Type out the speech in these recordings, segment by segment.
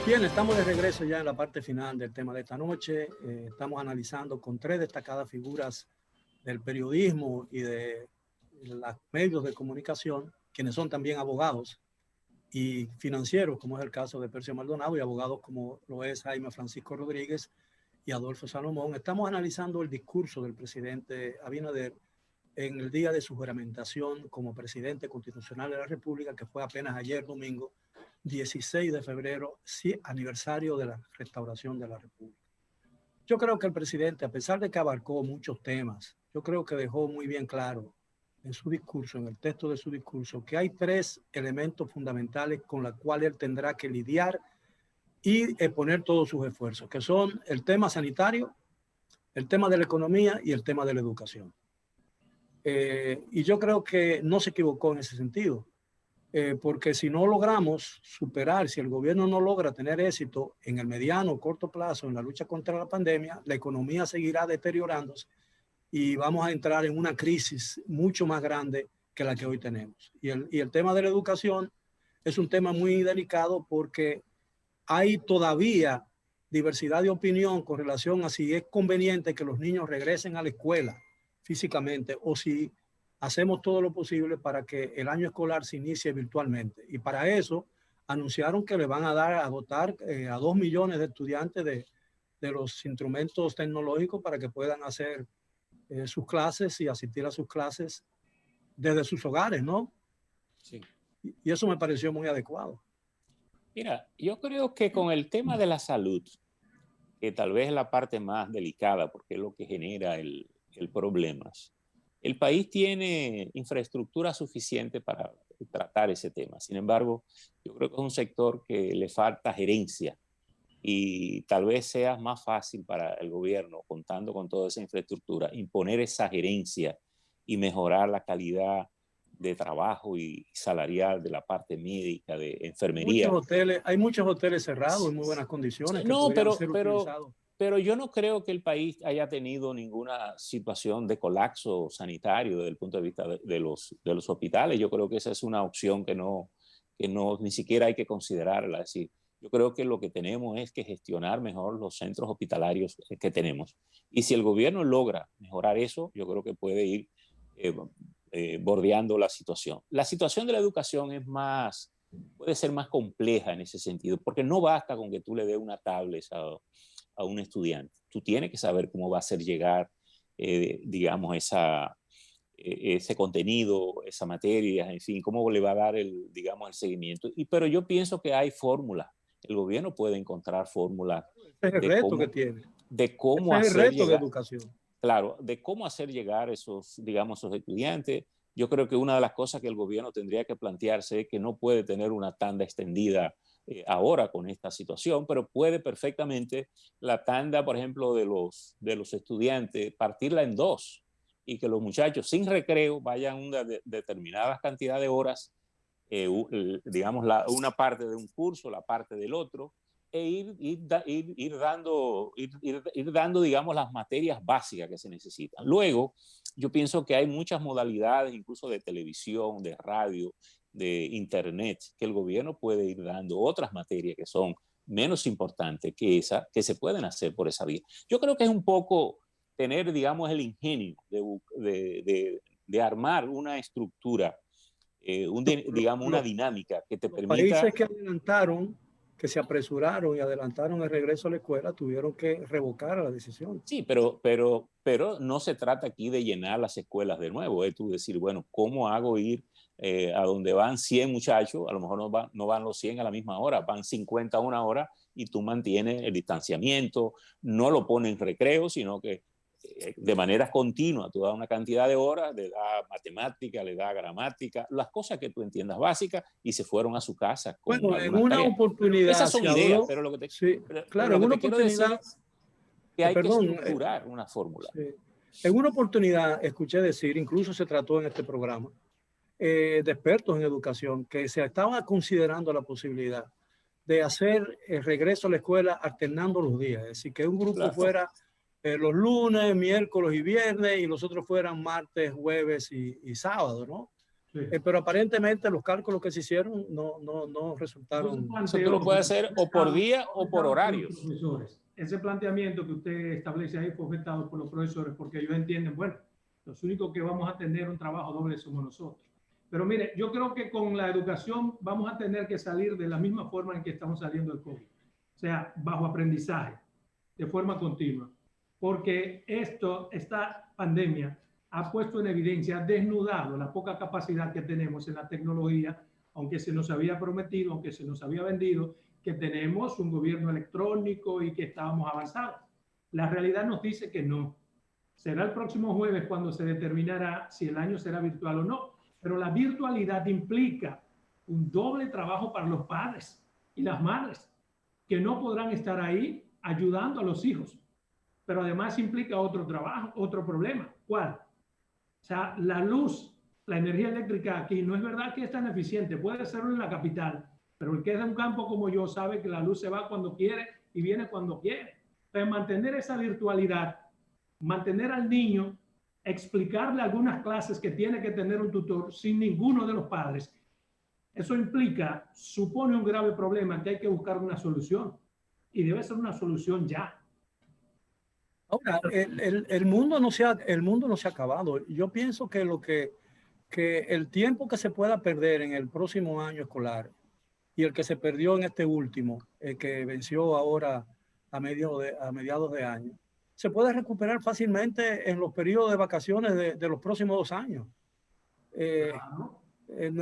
Bien, estamos de regreso ya en la parte final del tema de esta noche. Estamos analizando con tres destacadas figuras del periodismo y de los medios de comunicación, quienes son también abogados y financieros, como es el caso de Percio Maldonado, y abogados como lo es Jaime Francisco Rodríguez y Adolfo Salomón. Estamos analizando el discurso del presidente Abinader en el día de su juramentación como presidente constitucional de la República, que fue apenas ayer domingo, 16 de febrero, sí, aniversario de la restauración de la República. Yo creo que el presidente, a pesar de que abarcó muchos temas, yo creo que dejó muy bien claro en su discurso, en el texto de su discurso, que hay tres elementos fundamentales con los cuales él tendrá que lidiar y poner todos sus esfuerzos, que son el tema sanitario, el tema de la economía y el tema de la educación. Y yo creo que no se equivocó en ese sentido. Porque si no logramos superar, si el gobierno no logra tener éxito en el mediano o corto plazo en la lucha contra la pandemia, la economía seguirá deteriorándose y vamos a entrar en una crisis mucho más grande que la que hoy tenemos. Y el tema de la educación es un tema muy delicado porque hay todavía diversidad de opinión con relación a si es conveniente que los niños regresen a la escuela físicamente o si hacemos todo lo posible para que el año escolar se inicie virtualmente. Y para eso anunciaron que le van a dar a dotar a 2 millones de estudiantes de los instrumentos tecnológicos para que puedan hacer sus clases y asistir a sus clases desde sus hogares, ¿no? Sí. Y eso me pareció muy adecuado. Mira, yo creo que con el tema de la salud, que tal vez es la parte más delicada porque es lo que genera el problema, el país tiene infraestructura suficiente para tratar ese tema. Sin embargo, yo creo que es un sector que le falta gerencia y tal vez sea más fácil para el gobierno, contando con toda esa infraestructura, imponer esa gerencia y mejorar la calidad de trabajo y salarial de la parte médica, de enfermería. Hay muchos hoteles cerrados en muy buenas condiciones que No, podrían ser utilizados. pero yo no creo que el país haya tenido ninguna situación de colapso sanitario desde el punto de vista de los hospitales. Yo creo que esa es una opción que no ni siquiera hay que considerarla. Es decir, yo creo que lo que tenemos es que gestionar mejor los centros hospitalarios que tenemos. Y si el gobierno logra mejorar eso, yo creo que puede ir bordeando la situación. La situación de la educación puede ser más compleja en ese sentido, porque no basta con que tú le des una tablet a un estudiante. Tú tienes que saber cómo va a hacer llegar, digamos, ese contenido, esa materia, en fin, cómo le va a dar digamos, el seguimiento. Pero yo pienso que hay fórmulas. El gobierno puede encontrar fórmulas Ese es el reto que tiene. de cómo Ese es el hacer reto de llegar, educación. claro, de cómo hacer llegar esos, digamos, esos estudiantes. Yo creo que una de las cosas que el gobierno tendría que plantearse es que no puede tener una tanda extendida ahora con esta situación, pero puede perfectamente la tanda, por ejemplo, de los estudiantes, partirla en dos y que los muchachos sin recreo vayan una determinada cantidad de horas, digamos, una parte de un curso, la parte del otro, e ir dando, digamos, las materias básicas que se necesitan. Luego, yo pienso que hay muchas modalidades, incluso de televisión, de radio, de internet, que el gobierno puede ir dando otras materias que son menos importantes que esa, que se pueden hacer por esa vía. Yo creo que es un poco tener, digamos, el ingenio de armar una estructura, digamos, una dinámica que te permita... Países que adelantaron, que se apresuraron y adelantaron el regreso a la escuela, tuvieron que revocar la decisión. Sí, pero no se trata aquí de llenar las escuelas de nuevo. Es tú decir, bueno, ¿cómo hago ir a donde van 100 muchachos? A lo mejor no van los 100 a la misma hora, van 50 a una hora y tú mantienes el distanciamiento, no lo pones en recreo, sino que de manera continua tú das una cantidad de horas, le das matemática, le das gramática, las cosas que tú entiendas básicas y se fueron a su casa con bueno, en algunas una tareas. oportunidad Esas son ideas, pero lo que te, sí, pero claro, lo en que una te quiero decir oportunidad, es que hay que perdón, estructurar una fórmula. sí. En una oportunidad escuché decir, incluso se trató en este programa, de expertos en educación, que se estaba considerando la posibilidad de hacer el regreso a la escuela alternando los días, es decir, que un grupo Claro. fuera los lunes, miércoles y viernes y los otros fueran martes, jueves y sábado, ¿no? Sí. Pero aparentemente los cálculos que se hicieron no resultaron. Eso tú lo puedes hacer o por día o por horarios. Profesores. Ese planteamiento que usted establece ahí fue objetado por los profesores porque ellos entienden, bueno, los únicos que vamos a tener un trabajo doble somos nosotros. Pero mire, yo creo que con la educación vamos a tener que salir de la misma forma en que estamos saliendo del COVID. O sea, bajo aprendizaje, de forma continua. Porque esta pandemia ha puesto en evidencia, ha desnudado la poca capacidad que tenemos en la tecnología, aunque se nos había prometido, aunque se nos había vendido, que tenemos un gobierno electrónico y que estábamos avanzados. La realidad nos dice que no. Será el próximo jueves cuando se determinará si el año será virtual o no. Pero la virtualidad implica un doble trabajo para los padres y las madres, que no podrán estar ahí ayudando a los hijos. Pero además implica otro trabajo, otro problema. ¿Cuál? O sea, la luz, la energía eléctrica aquí, no es verdad que es tan eficiente. Puede serlo en la capital, pero el que es de un campo como yo sabe que la luz se va cuando quiere y viene cuando quiere. Entonces, mantener esa virtualidad, mantener al niño, explicarle algunas clases que tiene que tener un tutor sin ninguno de los padres, eso implica, supone un grave problema que hay que buscar una solución. Y debe ser una solución ya. Ahora, el mundo no se ha acabado. Yo pienso que el tiempo que se pueda perder en el próximo año escolar y el que se perdió en este último, que venció ahora a mediados de año, se puede recuperar fácilmente en los periodos de vacaciones de los próximos 2 años.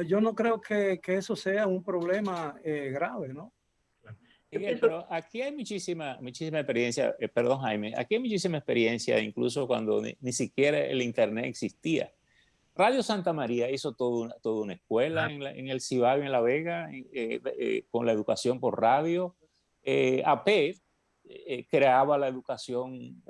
Yo no creo que eso sea un problema grave, ¿no? Pero aquí hay muchísima experiencia, perdón Jaime, aquí hay muchísima experiencia, incluso cuando ni siquiera el Internet existía. Radio Santa María hizo toda una escuela en el Cibao, en La Vega, con la educación por radio. APED creaba la educación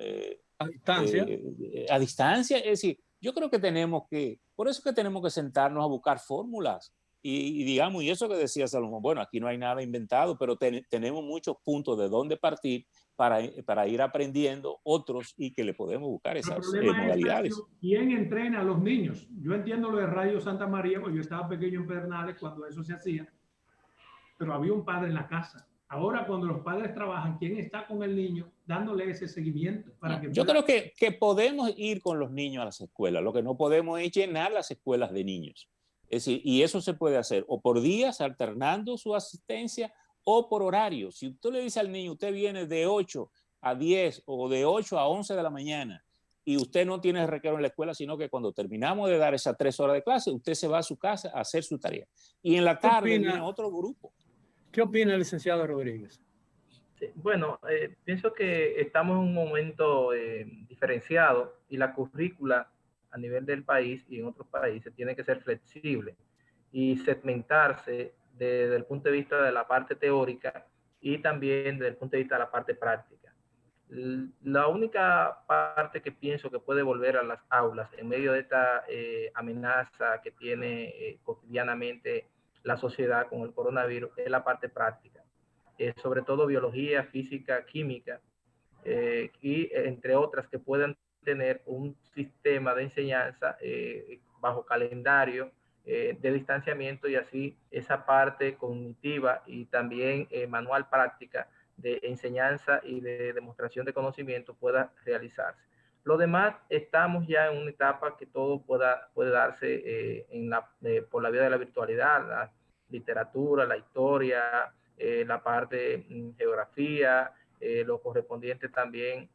a distancia. Es decir, yo creo que por eso que tenemos que sentarnos a buscar fórmulas. Y digamos, y eso que decía Salomón, bueno, aquí no hay nada inventado, pero tenemos muchos puntos de dónde partir para ir aprendiendo otros y que le podemos buscar esas modalidades. ¿Quién entrena a los niños? Yo entiendo lo de Radio Santa María, porque yo estaba pequeño en Pernales cuando eso se hacía, pero había un padre en la casa. Ahora, cuando los padres trabajan, ¿quién está con el niño dándole ese seguimiento? Yo creo que podemos ir con los niños a las escuelas. Lo que no podemos es llenar las escuelas de niños. Es decir, y eso se puede hacer o por días, alternando su asistencia, o por horario. Si usted le dice al niño, usted viene de 8 a 10 o de 8 a 11 de la mañana y usted no tiene recreo en la escuela, sino que cuando terminamos de dar esas 3 horas de clase, usted se va a su casa a hacer su tarea. Y en la tarde viene otro grupo. ¿Qué opina el licenciado Rodríguez? Sí, bueno, pienso que estamos en un momento diferenciado y la currícula a nivel del país y en otros países tiene que ser flexible y segmentarse desde el punto de vista de la parte teórica y también desde el punto de vista de la parte práctica. La única parte que pienso que puede volver a las aulas en medio de esta amenaza que tiene cotidianamente la sociedad con el coronavirus es la parte práctica. Sobre todo biología, física, química, y entre otras que puedan tener un sistema de enseñanza bajo calendario de distanciamiento y así esa parte cognitiva y también manual práctica de enseñanza y de demostración de conocimiento pueda realizarse. Lo demás, estamos ya en una etapa que todo puede darse por la vía de la virtualidad, la literatura, la historia, la parte de geografía, lo correspondiente también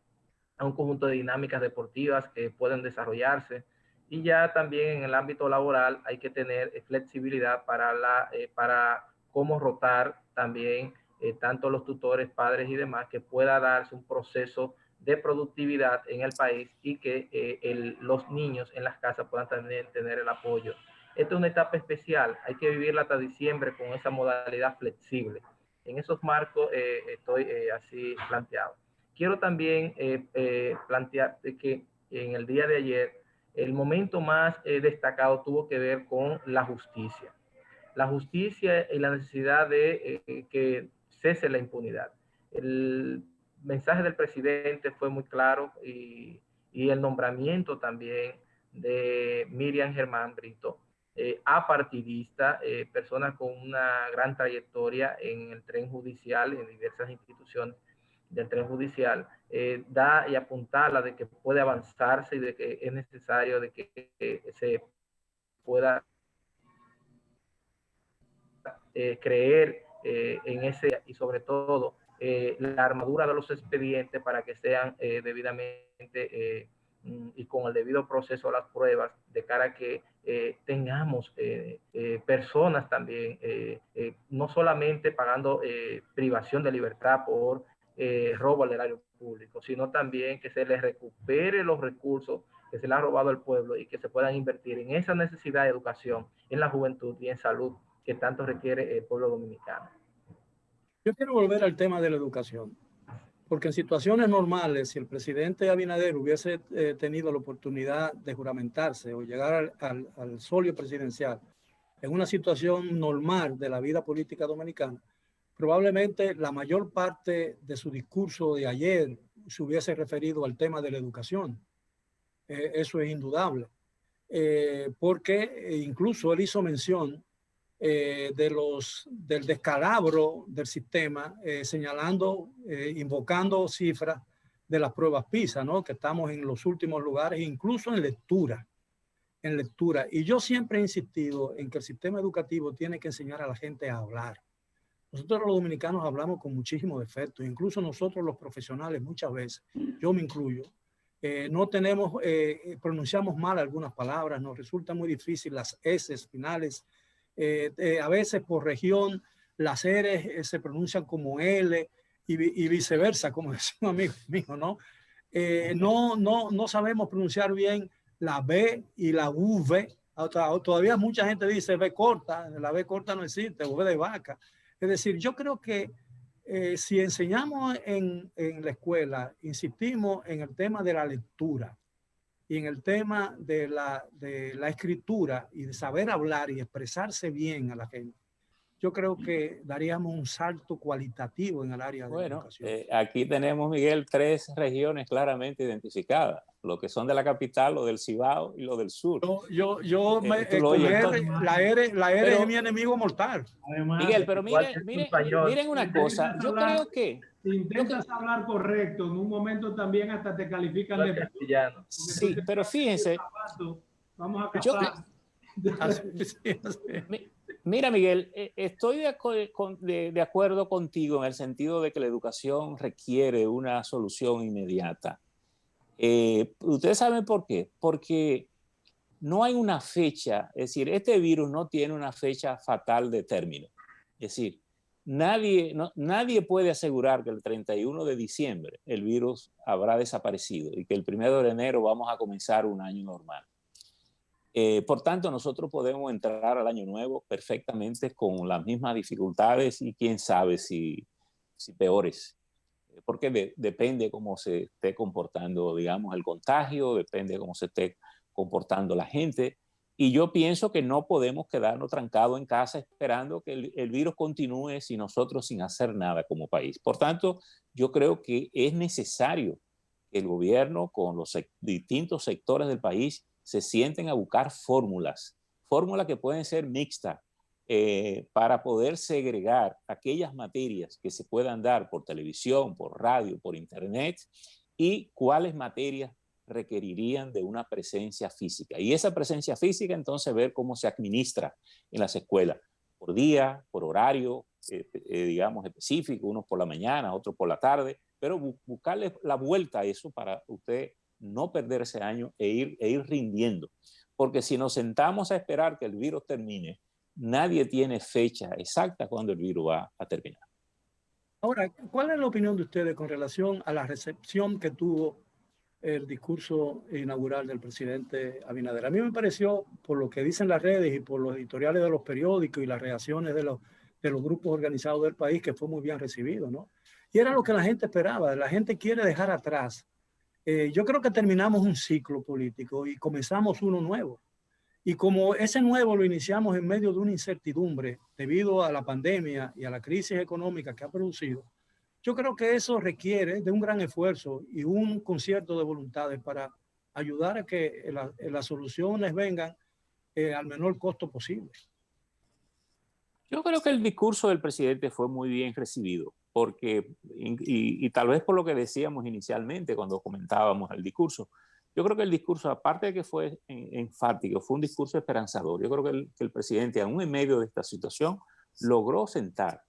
a un conjunto de dinámicas deportivas que pueden desarrollarse. Y ya también en el ámbito laboral hay que tener flexibilidad para cómo rotar también tanto los tutores, padres y demás, que pueda darse un proceso de productividad en el país y que los niños en las casas puedan también tener el apoyo. Esta es una etapa especial, hay que vivirla hasta diciembre con esa modalidad flexible. En esos marcos estoy así planteado. Quiero también plantear que en el día de ayer el momento más destacado tuvo que ver con la justicia. La justicia y la necesidad de que cese la impunidad. El mensaje del presidente fue muy claro y el nombramiento también de Miriam Germán Brito apartidista, personas con una gran trayectoria en el tren judicial, en diversas instituciones del tren judicial, da y apuntala de que puede avanzarse y de que es necesario de que se pueda creer en ese, y sobre todo la armadura de los expedientes para que sean debidamente y con el debido proceso a las pruebas, de cara a que tengamos personas también, no solamente pagando privación de libertad por robo al erario público, sino también que se les recupere los recursos que se le ha robado al pueblo y que se puedan invertir en esa necesidad de educación, en la juventud y en salud que tanto requiere el pueblo dominicano. Yo quiero volver al tema de la educación, porque en situaciones normales, si el presidente Abinader hubiese tenido la oportunidad de juramentarse o llegar al solio presidencial en una situación normal de la vida política dominicana, probablemente la mayor parte de su discurso de ayer se hubiese referido al tema de la educación. Eso es indudable, porque incluso él hizo mención del descalabro del sistema, señalando, invocando cifras de las pruebas PISA, ¿no? Que estamos en los últimos lugares, incluso en lectura. Y yo siempre he insistido en que el sistema educativo tiene que enseñar a la gente a hablar. Nosotros los dominicanos hablamos con muchísimos defectos, incluso nosotros los profesionales muchas veces, yo me incluyo, no tenemos, pronunciamos mal algunas palabras, nos resulta muy difícil las S finales, a veces por región las R se pronuncian como L y viceversa, como decía un amigo mío, ¿no? No sabemos pronunciar bien la B y la V. Todavía mucha gente dice B corta, la B corta no existe, V de vaca. Es decir, yo creo que si enseñamos en la escuela, insistimos en el tema de la lectura y en el tema de la escritura y de saber hablar y expresarse bien a la gente, yo creo que daríamos un salto cualitativo en el área de la educación. Aquí tenemos, Miguel, 3 regiones claramente identificadas, lo que son de la capital, lo del Cibao y lo del sur. La R es mi enemigo mortal. Además, Miguel, pero miren una cosa, yo creo que... Si intentas hablar correcto, en un momento también hasta te califican de castellano. Sí, pero fíjense... Vamos a capar. Mira, Miguel, estoy de acuerdo contigo en el sentido de que la educación requiere una solución inmediata. ¿Ustedes saben por qué? Porque no hay una fecha, es decir, este virus no tiene una fecha fatal de término. Es decir, nadie puede asegurar que el 31 de diciembre el virus habrá desaparecido y que el 1 de enero vamos a comenzar un año normal. Por tanto, nosotros podemos entrar al año nuevo perfectamente con las mismas dificultades y quién sabe si peores, porque depende cómo se esté comportando, digamos, el contagio, depende cómo se esté comportando la gente. Y yo pienso que no podemos quedarnos trancados en casa esperando que el virus continúe y nosotros sin hacer nada como país. Por tanto, yo creo que es necesario que el gobierno con los distintos sectores del país se sienten a buscar fórmulas que pueden ser mixtas para poder segregar aquellas materias que se puedan dar por televisión, por radio, por internet y cuáles materias requerirían de una presencia física. Y esa presencia física, entonces, ver cómo se administra en las escuelas, por día, por horario, digamos, específico, unos por la mañana, otros por la tarde, pero buscarle la vuelta a eso para usted no perder ese año e ir rindiendo. Porque si nos sentamos a esperar que el virus termine, nadie tiene fecha exacta cuando el virus va a terminar. Ahora, ¿cuál es la opinión de ustedes con relación a la recepción que tuvo el discurso inaugural del presidente Abinader? A mí me pareció, por lo que dicen las redes y por los editoriales de los periódicos y las reacciones de los grupos organizados del país, que fue muy bien recibido, ¿no? Y era lo que la gente esperaba. La gente quiere dejar atrás. Yo creo que terminamos un ciclo político y comenzamos uno nuevo. Y como ese nuevo lo iniciamos en medio de una incertidumbre debido a la pandemia y a la crisis económica que ha producido, yo creo que eso requiere de un gran esfuerzo y un concierto de voluntades para ayudar a que las soluciones vengan al menor costo posible. Yo creo que el discurso del presidente fue muy bien recibido, porque, y tal vez por lo que decíamos inicialmente cuando comentábamos el discurso, yo creo que el discurso, aparte de que fue enfático, fue un discurso esperanzador. Yo creo que el presidente, aún en medio de esta situación, logró sentar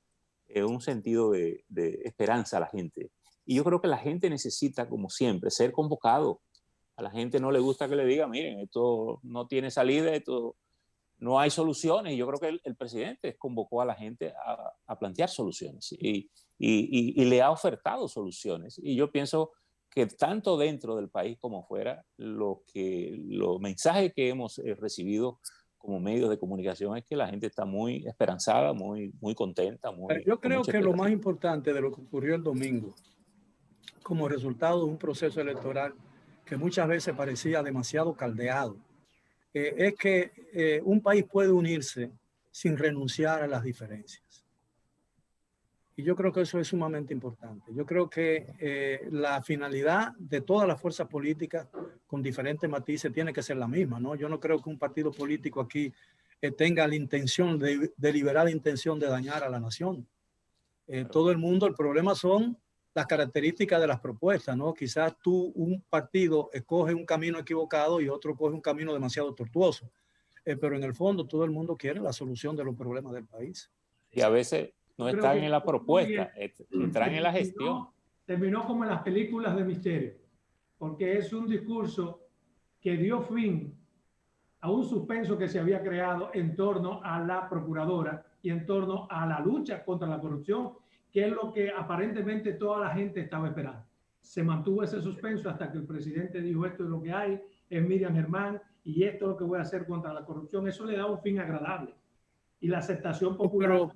un sentido de esperanza a la gente. Y yo creo que la gente necesita, como siempre, ser convocado. A la gente no le gusta que le digan, miren, esto no tiene salida, esto no hay soluciones. Y yo creo que el presidente convocó a la gente a plantear soluciones y le ha ofertado soluciones. Y yo pienso que tanto dentro del país como fuera, los mensajes que hemos recibido como medios de comunicación es que la gente está muy esperanzada, muy contenta. Yo creo que lo más importante de lo que ocurrió el domingo, como resultado de un proceso electoral que muchas veces parecía demasiado caldeado, es que un país puede unirse sin renunciar a las diferencias. Y yo creo que eso es sumamente importante. Yo creo que la finalidad de todas las fuerzas políticas con diferentes matices tiene que ser la misma, ¿no? Yo no creo que un partido político aquí tenga la intención, deliberada intención de dañar a la nación. Todo el mundo, el problema son las características de las propuestas, ¿no? Quizás un partido escoge un camino equivocado y otro coge un camino demasiado tortuoso. Pero en el fondo todo el mundo quiere la solución de los problemas del país. Y a veces no están en la propuesta, están en la gestión. Terminó como en las películas de misterio, porque es un discurso que dio fin a un suspenso que se había creado en torno a la procuradora y en torno a la lucha contra la corrupción, que es lo que aparentemente toda la gente estaba esperando. Se mantuvo ese suspenso hasta que el presidente dijo: esto es lo que hay, es Miriam Germán y esto es lo que voy a hacer contra la corrupción. Eso le da un fin agradable. Y la aceptación popular...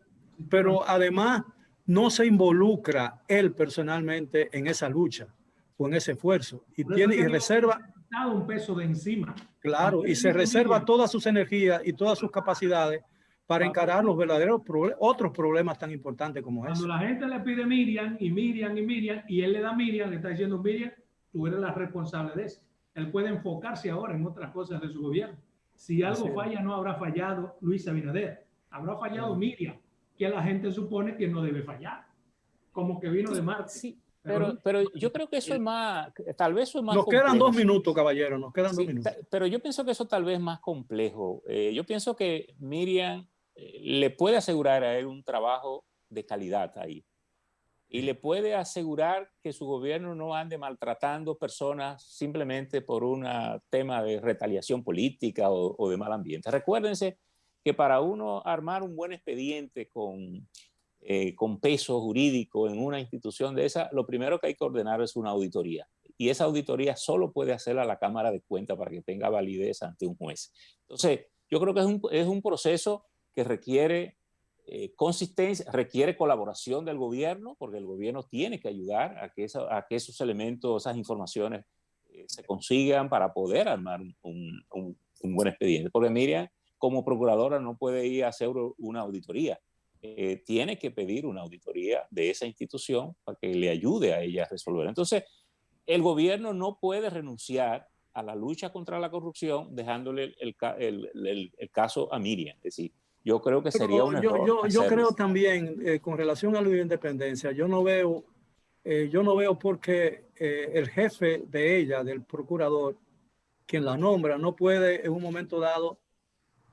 Pero además no se involucra él personalmente en esa lucha o en ese esfuerzo y reserva un peso de encima. Claro, y se reserva todas sus energías y todas sus capacidades para encarar los verdaderos otros problemas tan importantes como ese. Cuando la gente le pide Miriam y Miriam y Miriam y él le da Miriam, le está diciendo: Miriam, tú eres la responsable de eso. Él puede enfocarse ahora en otras cosas de su gobierno. Si algo falla, no habrá fallado Luis Abinader, habrá fallado Miriam, que la gente supone que no debe fallar, como que vino de Marte. Sí, pero yo creo que eso es más, tal vez eso es más Nos complejo. quedan 2 minutos, caballero, nos quedan 2 minutos. Pero yo pienso que eso tal vez es más complejo. Yo pienso que Miriam le puede asegurar a él un trabajo de calidad ahí. Y le puede asegurar que su gobierno no ande maltratando personas simplemente por un tema de retaliación política o de mal ambiente. Recuérdense que para uno armar un buen expediente con peso jurídico en una institución de esa, lo primero que hay que ordenar es una auditoría. Y esa auditoría solo puede hacerla la Cámara de Cuentas para que tenga validez ante un juez. Entonces, yo creo que es un proceso que requiere consistencia, requiere colaboración del gobierno, porque el gobierno tiene que ayudar a que esos elementos, esas informaciones se consigan para poder armar un buen expediente. Porque Miriam, como procuradora, no puede ir a hacer una auditoría. Tiene que pedir una auditoría de esa institución para que le ayude a ella a resolver. Entonces, el gobierno no puede renunciar a la lucha contra la corrupción dejándole el caso a Miriam. Es decir, yo creo que sería un error. Yo creo también, con relación a la independencia, yo no veo por qué el jefe de ella, del procurador, quien la nombra, no puede en un momento dado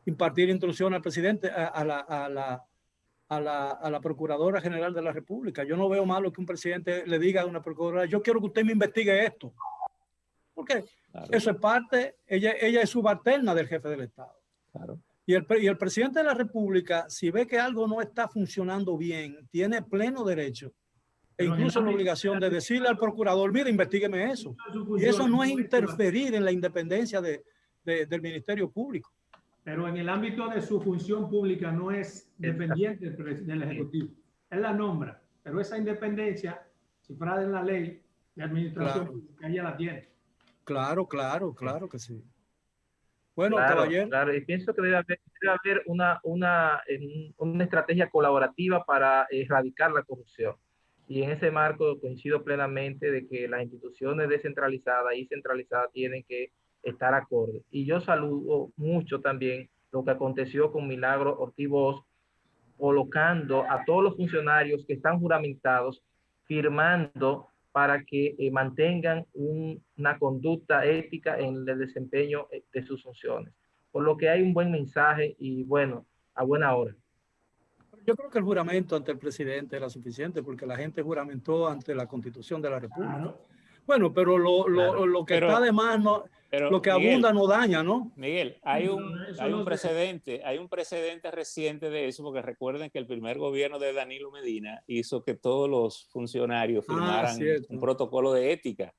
impartir instrucciones al presidente, a la Procuradora General de la República. Yo no veo malo que un presidente le diga a una procuradora: yo quiero que usted me investigue esto. Porque claro, eso es parte, ella es subalterna del jefe del Estado. Claro. Y el presidente de la República, si ve que algo no está funcionando bien, tiene pleno derecho e incluso la obligación de decirle al procurador: mire, investígueme eso. Y eso no es interferir en la independencia del Ministerio Público. Pero en el ámbito de su función pública no es dependiente del Ejecutivo. Él la nombra, pero esa independencia, cifrada en la ley de administración pública, ella la tiene. Claro que sí. Bueno, claro, caballero. Claro, y pienso que debe haber una estrategia colaborativa para erradicar la corrupción. Y en ese marco coincido plenamente de que las instituciones descentralizadas y centralizadas tienen que estar acorde. Y yo saludo mucho también lo que aconteció con Milagro Ortiz Bosch, colocando a todos los funcionarios que están juramentados, firmando para que mantengan una conducta ética en el desempeño de sus funciones. Por lo que hay un buen mensaje y bueno, a buena hora. Yo creo que el juramento ante el presidente era suficiente porque la gente juramentó ante la Constitución de la República. Claro. Bueno, pero lo que está de más, no, lo que Miguel, abunda no daña, ¿no? Miguel, hay un precedente reciente de eso, porque recuerden que el primer gobierno de Danilo Medina hizo que todos los funcionarios firmaran un protocolo de ética,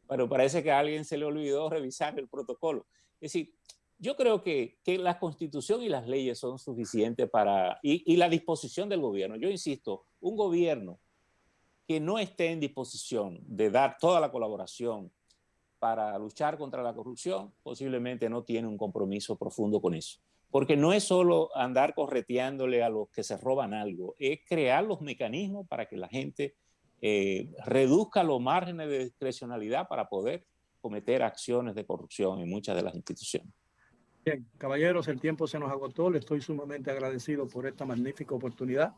pero parece que a alguien se le olvidó revisar el protocolo. Es decir, yo creo que la Constitución y las leyes son suficientes para, y la disposición del gobierno. Yo insisto, un gobierno que no esté en disposición de dar toda la colaboración para luchar contra la corrupción, posiblemente no tiene un compromiso profundo con eso. Porque no es solo andar correteándole a los que se roban algo, es crear los mecanismos para que la gente reduzca los márgenes de discrecionalidad para poder cometer acciones de corrupción en muchas de las instituciones. Bien, caballeros, el tiempo se nos agotó. Le estoy sumamente agradecido por esta magnífica oportunidad.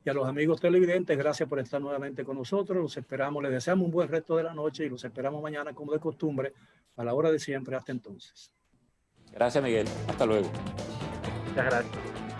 Y a los amigos televidentes, gracias por estar nuevamente con nosotros. Los esperamos, les deseamos un buen resto de la noche y los esperamos mañana, como de costumbre, a la hora de siempre. Hasta entonces. Gracias, Miguel. Hasta luego. Muchas gracias.